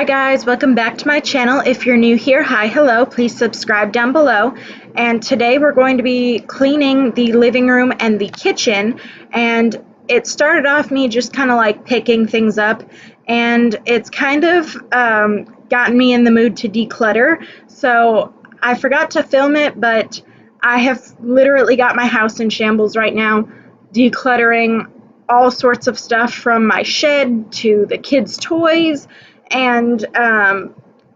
Hi guys, welcome back to my channel. If you're new here, hi, hello, please subscribe down below. And today we're going to be cleaning the living room and the kitchen, and it started off me just kind of like picking things up, and it's kind of gotten me in the mood to declutter. So I forgot to film it, but I have literally got my house in shambles right now, decluttering all sorts of stuff from my shed to the kids' toys. And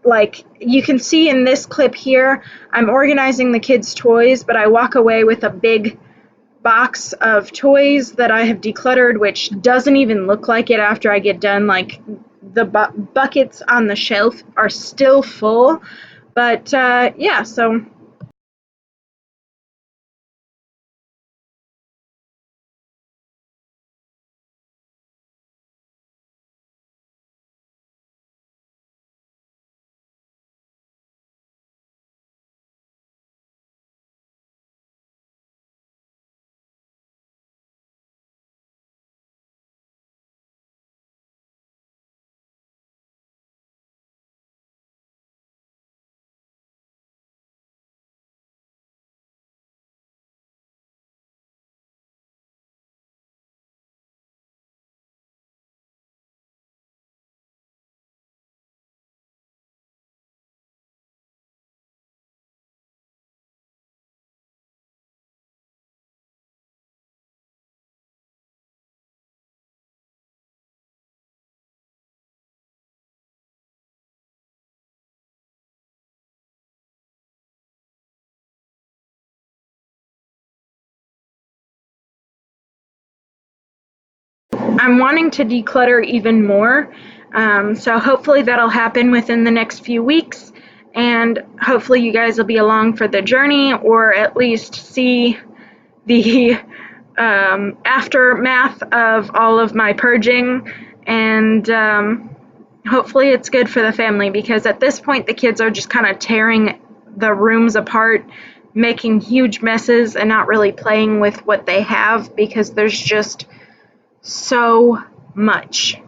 like you can see in this clip here, I'm organizing the kids' toys, but I walk away with a big box of toys that I have decluttered, which doesn't even look like it after I get done. Like the buckets on the shelf are still full, but yeah, so I'm wanting to declutter even more. So hopefully that'll happen within the next few weeks, and hopefully you guys will be along for the journey, or at least see the aftermath of all of my purging. And hopefully it's good for the family, because at this point the kids are just kind of tearing the rooms apart, making huge messes and not really playing with what they have, because there's just so much.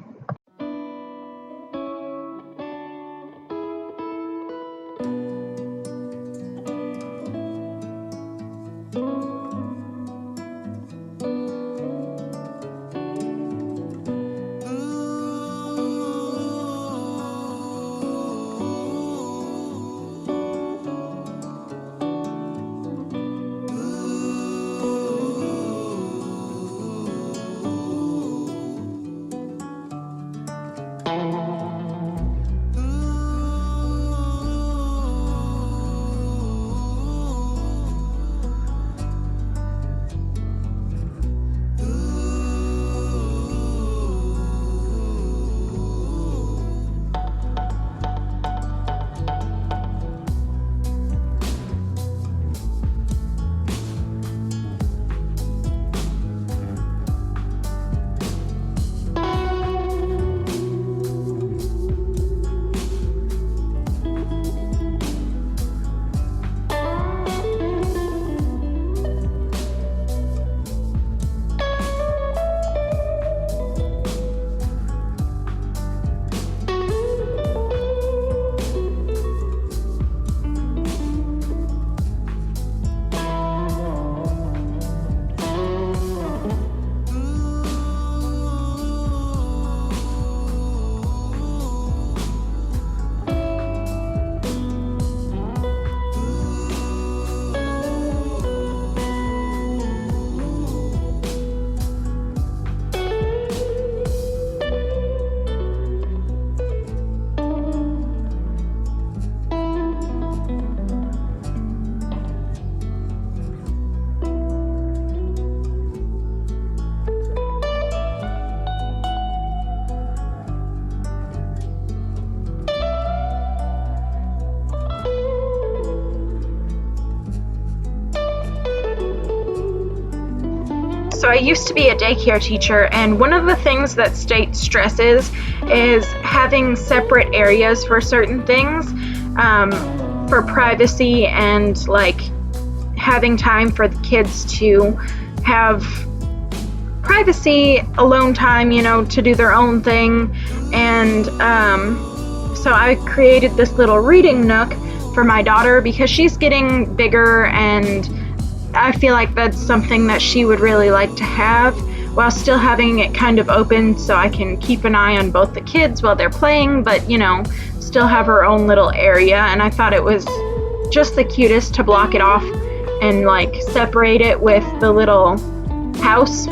So I used to be a daycare teacher, and one of the things that state stresses is having separate areas for certain things, for privacy, and like having time for the kids to have privacy, alone time, you know, to do their own thing. And So I created this little reading nook for my daughter because she's getting bigger, and I feel like that's something that she would really like to have, while still having it kind of open so I can keep an eye on both the kids while they're playing, but you know, still have her own little area. And I thought it was just the cutest to block it off and like separate it with the little house.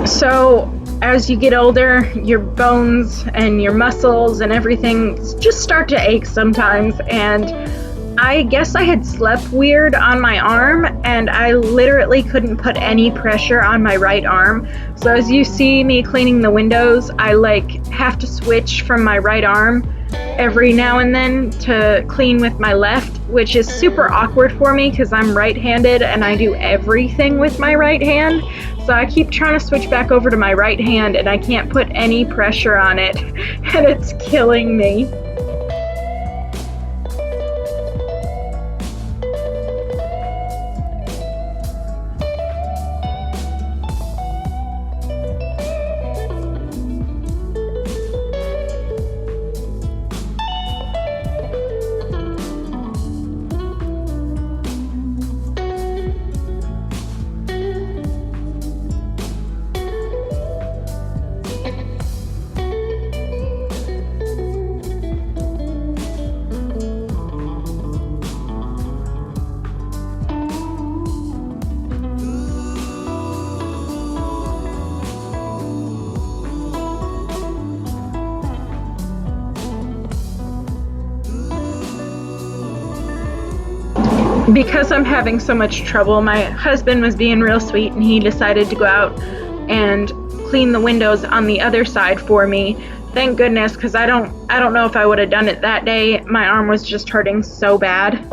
So as you get older, your bones and your muscles and everything just start to ache sometimes, and I guess I had slept weird on my arm, and I literally couldn't put any pressure on my right arm. So as you see me cleaning the windows, I like have to switch from my right arm every now and then to clean with my left, which is super awkward for me because I'm right-handed and I do everything with my right hand. So I keep trying to switch back over to my right hand and I can't put any pressure on it, and it's killing me. because I'm having so much trouble, my husband was being real sweet and he decided to go out and clean the windows on the other side for me. Thank goodness, because I don't know if I would have done it that day. My arm was just hurting so bad.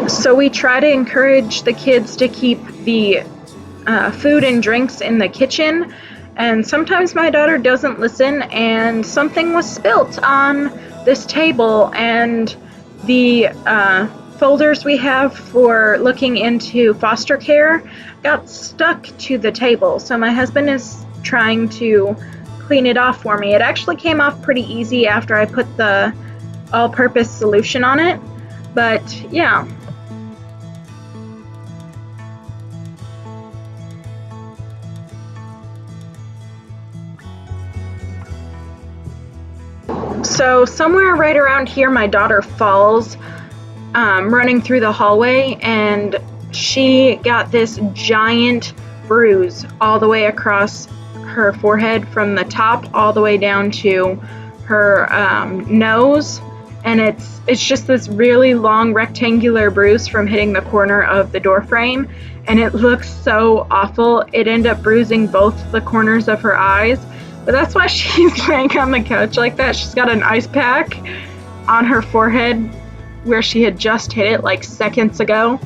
So we try to encourage the kids to keep the food and drinks in the kitchen, and sometimes my daughter doesn't listen, and something was spilt on this table, and the folders we have for looking into foster care got stuck to the table. So my husband is trying to clean it off for me. It actually came off pretty easy after I put the all-purpose solution on it, but yeah. So somewhere right around here, my daughter falls running through the hallway, and she got this giant bruise all the way across her forehead from the top all the way down to her nose, and it's just this really long rectangular bruise from hitting the corner of the door frame, and it looks so awful. It ended up bruising both the corners of her eyes. But that's why she's laying on the couch like that. She's got an ice pack on her forehead where she had just hit it like seconds ago.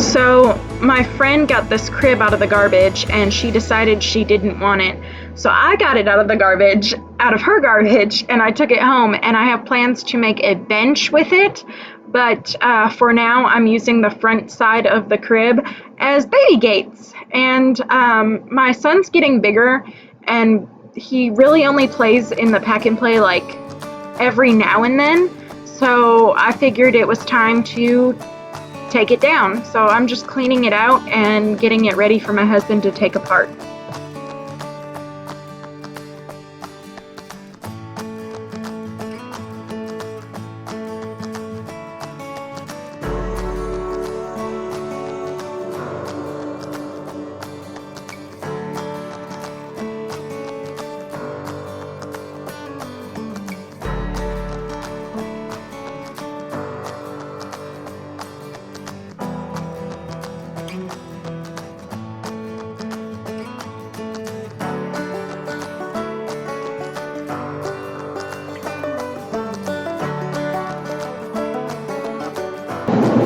So my friend got this crib out of the garbage and she decided she didn't want it. So I got it out of her garbage, and I took it home, and I have plans to make a bench with it. But for now, I'm using the front side of the crib as baby gates. And my son's getting bigger, and he really only plays in the pack and play like every now and then, so I figured it was time to take it down. So I'm just cleaning it out and getting it ready for my husband to take apart.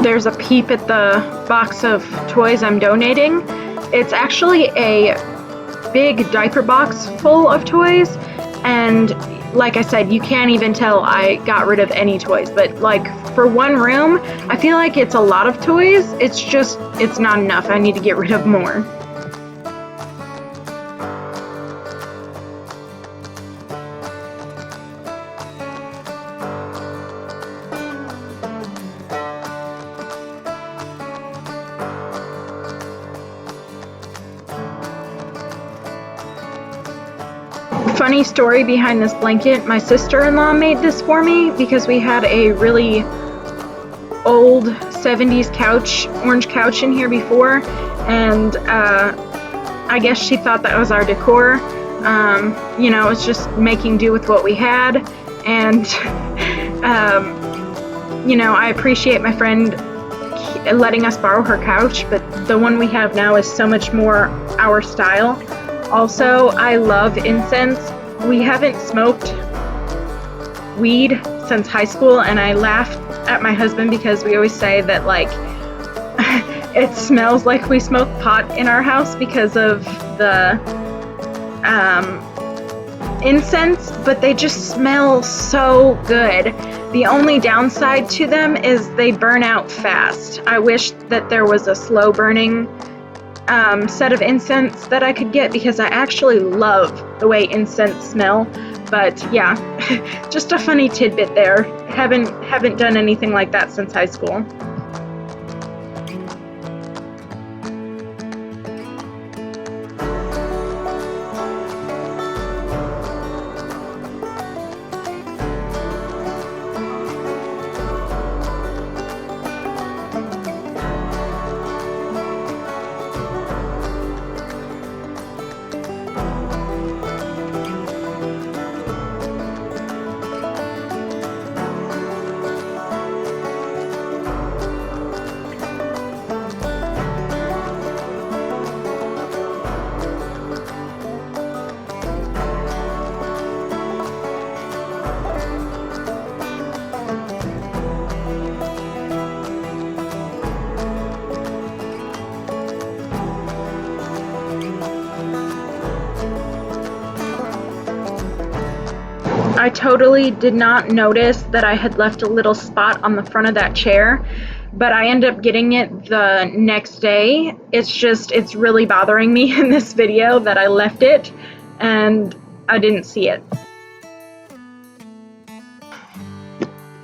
There's a peep at the box of toys I'm donating. It's actually a big diaper box full of toys, and like I said, you can't even tell I got rid of any toys, but like for one room, I feel like it's a lot of toys. It's not enough. I need to get rid of more. Funny story behind this blanket, my sister-in-law made this for me because we had a really old 70s couch, orange couch in here before, and I guess she thought that was our decor. You know, it's just making do with what we had, and you know, I appreciate my friend letting us borrow her couch, but the one we have now is so much more our style. Also, I love incense. We haven't smoked weed since high school, and I laugh at my husband because we always say that like it smells like we smoke pot in our house because of the incense, but they just smell so good. The only downside to them is they burn out fast. I wish that there was a slow burning set of incense that I could get, because I actually love the way incense smell. But yeah, just a funny tidbit there. Haven't done anything like that since high school. I totally did not notice that I had left a little spot on the front of that chair, but I ended up getting it the next day. It's really bothering me in this video that I left it and I didn't see it.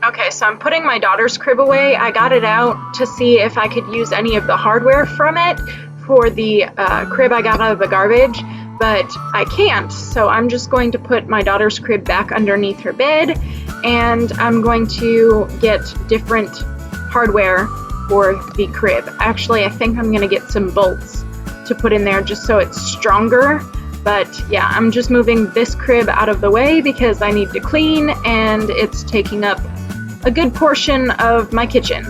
Okay, so I'm putting my daughter's crib away. I got it out to see if I could use any of the hardware from it for the crib I got out of the garbage, but I can't, so I'm just going to put my daughter's crib back underneath her bed, and I'm going to get different hardware for the crib. Actually, I think I'm going to get some bolts to put in there just so it's stronger, but yeah, I'm just moving this crib out of the way because I need to clean, and it's taking up a good portion of my kitchen.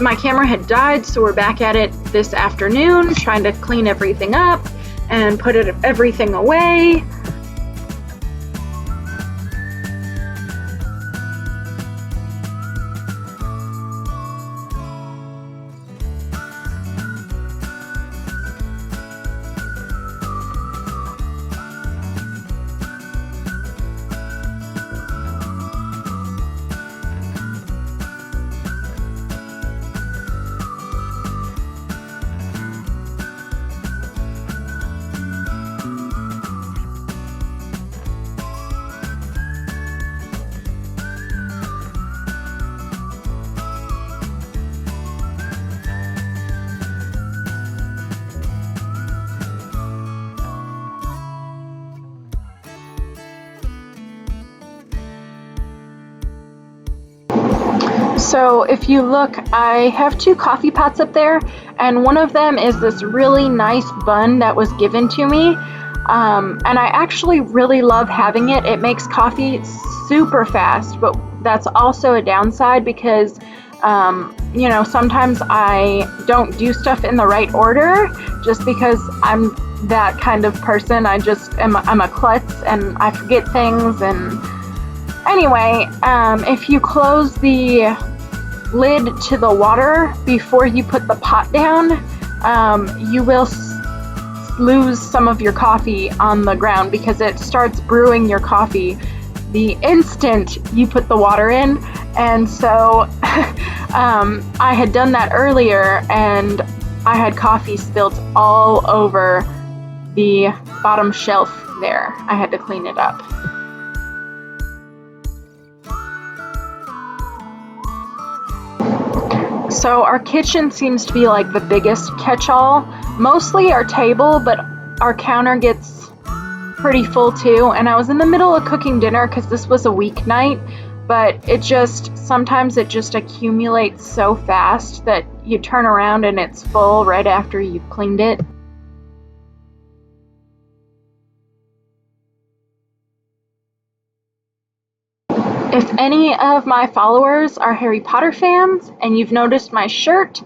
My camera had died, so we're back at it this afternoon, trying to clean everything up and put everything away. So if you look, I have 2 coffee pots up there, and one of them is this really nice bun that was given to me. And I actually really love having it. It makes coffee super fast, but that's also a downside because, you know, sometimes I don't do stuff in the right order just because I'm that kind of person. I'm a klutz and I forget things. And anyway, if you close the lid to the water before you put the pot down, you will lose some of your coffee on the ground because it starts brewing your coffee the instant you put the water in. And so I had done that earlier and I had coffee spilled all over the bottom shelf there. I had to clean it up. So our kitchen seems to be like the biggest catch-all. Mostly our table, but our counter gets pretty full too. And I was in the middle of cooking dinner because this was a weeknight, but sometimes it just accumulates so fast that you turn around and it's full right after you've cleaned it. If any of my followers are Harry Potter fans and you've noticed my shirt,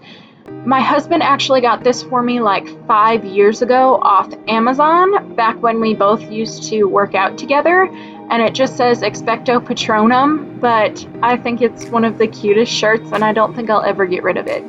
my husband actually got this for me like 5 years ago off Amazon, back when we both used to work out together, and it just says Expecto Patronum, but I think it's one of the cutest shirts and I don't think I'll ever get rid of it.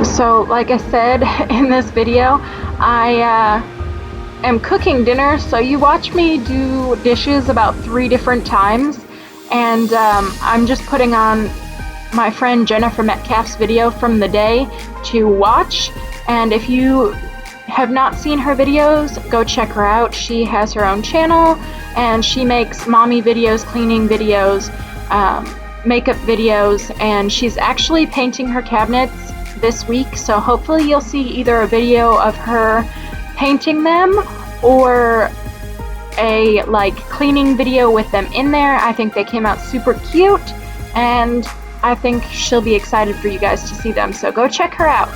So like I said in this video, I am cooking dinner, so you watch me do dishes about 3 different times, and I'm just putting on my friend Jennifer Metcalf's video from the day to watch. And if you have not seen her videos, go check her out. She has her own channel and she makes mommy videos, cleaning videos, makeup videos, and she's actually painting her cabinets this week, so hopefully you'll see either a video of her painting them or a like cleaning video with them in there. I think they came out super cute and I think she'll be excited for you guys to see them, so go check her out.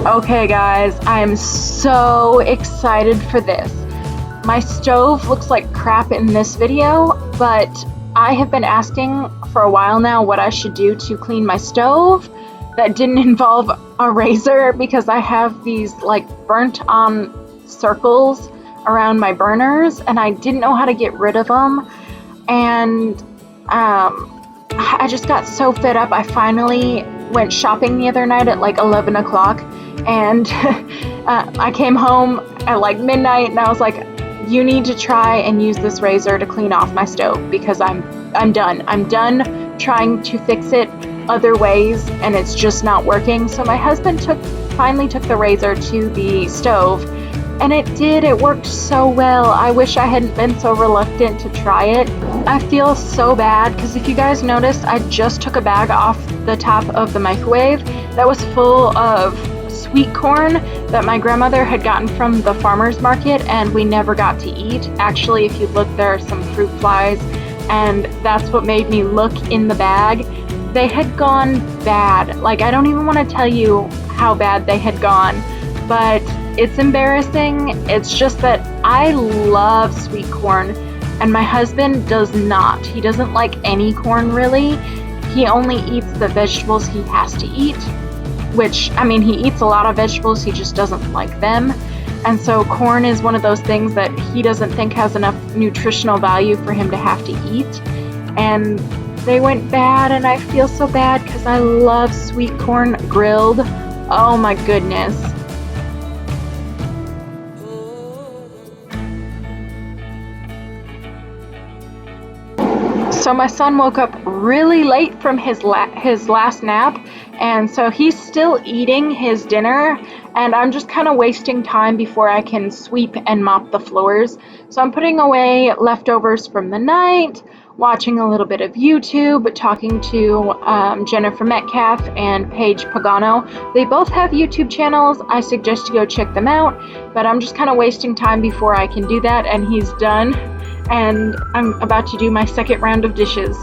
Okay guys, I am so excited for this. My stove looks like crap in this video, but I have been asking for a while now what I should do to clean my stove that didn't involve a razor, because I have these like burnt on circles around my burners and I didn't know how to get rid of them. And I just got so fed up. I finally went shopping the other night at like 11 o'clock and I came home at like midnight and I was like, you need to try and use this razor to clean off my stove, because I'm done. I'm done trying to fix it other ways and it's just not working. So my husband finally took the razor to the stove, and it worked so well. I wish I hadn't been so reluctant to try it. I feel so bad because if you guys noticed, I just took a bag off the top of the microwave that was full of sweet corn that my grandmother had gotten from the farmer's market and we never got to eat. Actually, if you look, there are some fruit flies, and that's what made me look in the bag. They had gone bad. Like, I don't even want to tell you how bad they had gone, but it's embarrassing. It's just that I love sweet corn and my husband does not. He doesn't like any corn really. He only eats the vegetables he has to eat, which, I mean, he eats a lot of vegetables, he just doesn't like them. And so corn is one of those things that he doesn't think has enough nutritional value for him to have to eat. And they went bad and I feel so bad because I love sweet corn grilled. Oh my goodness. So my son woke up really late from his last nap, and so he's still eating his dinner, and I'm just kind of wasting time before I can sweep and mop the floors. So I'm putting away leftovers from the night, watching a little bit of YouTube, talking to Jennifer Metcalf and Paige Pagano. They both have YouTube channels. I suggest you go check them out, but I'm just kind of wasting time before I can do that, and he's done. And I'm about to do my second round of dishes.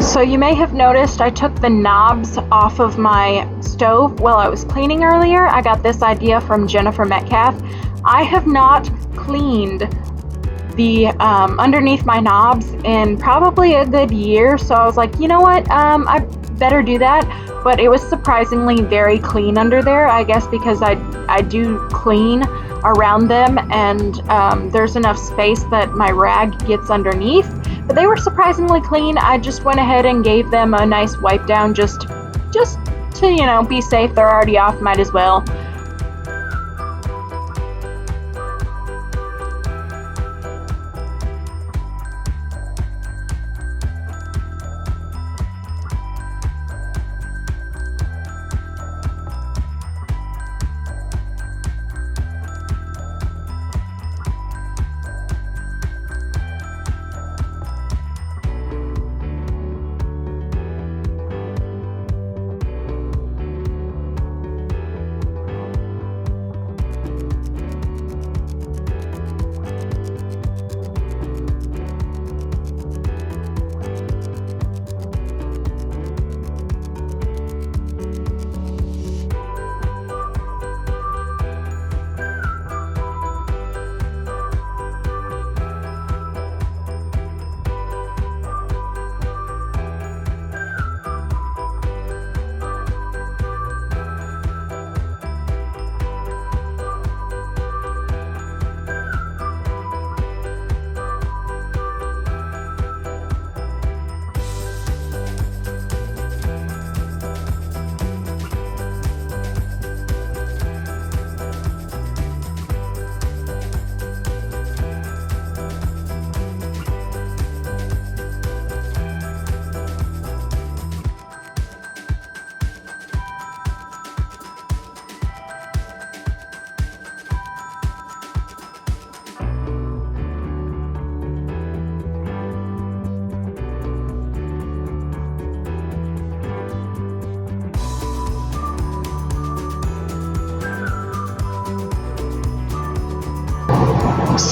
So you may have noticed I took the knobs off of my stove while I was cleaning earlier. I got this idea from Jennifer Metcalf. I have not cleaned the underneath my knobs in probably a good year, so I was like, you know what, I better do that. But it was surprisingly very clean under there, I guess because I do clean around them, and there's enough space that my rag gets underneath. But they were surprisingly clean. I just went ahead and gave them a nice wipe down just to, you know, be safe. They're already off, might as well.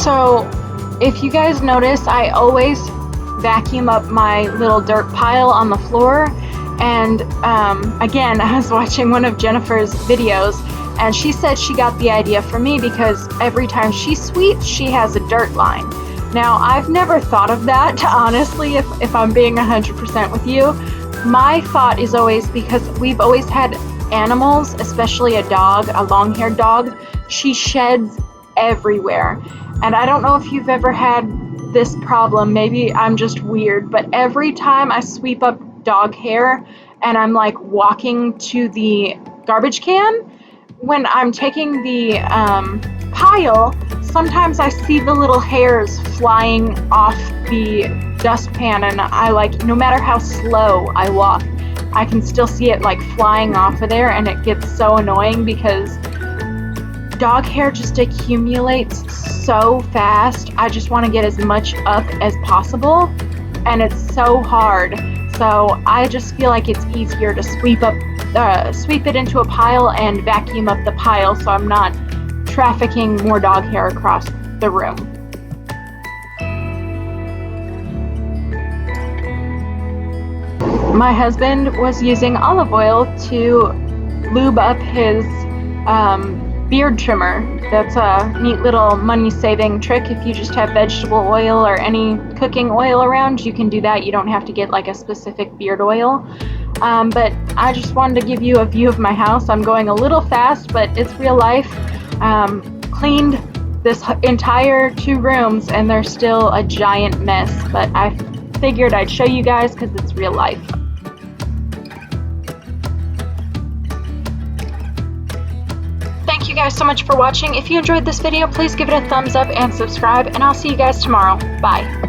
So if you guys notice, I always vacuum up my little dirt pile on the floor. And again, I was watching one of Jennifer's videos, and she said she got the idea from me because every time she sweeps, she has a dirt line. Now, I've never thought of that, honestly, if I'm being 100% with you. My thought is always, because we've always had animals, especially a dog, a long-haired dog, she sheds everywhere. And I don't know if you've ever had this problem, maybe I'm just weird, but every time I sweep up dog hair and I'm like walking to the garbage can, when I'm taking the pile, sometimes I see the little hairs flying off the dustpan, and I like, no matter how slow I walk, I can still see it like flying off of there, and it gets so annoying because dog hair just accumulates so fast. I just want to get as much up as possible, and it's so hard. So I just feel like it's easier to sweep it into a pile and vacuum up the pile, so I'm not trafficking more dog hair across the room. My husband was using olive oil to lube up his beard trimmer. That's a neat little money-saving trick. If you just have vegetable oil or any cooking oil around, you can do that. You don't have to get like a specific beard oil. But I just wanted to give you a view of my house. I'm going a little fast, but it's real life. Cleaned this entire 2 rooms, and they're still a giant mess, but I figured I'd show you guys because it's real life. Thank you guys so much for watching. If you enjoyed this video, please give it a thumbs up and subscribe, and I'll see you guys tomorrow. Bye.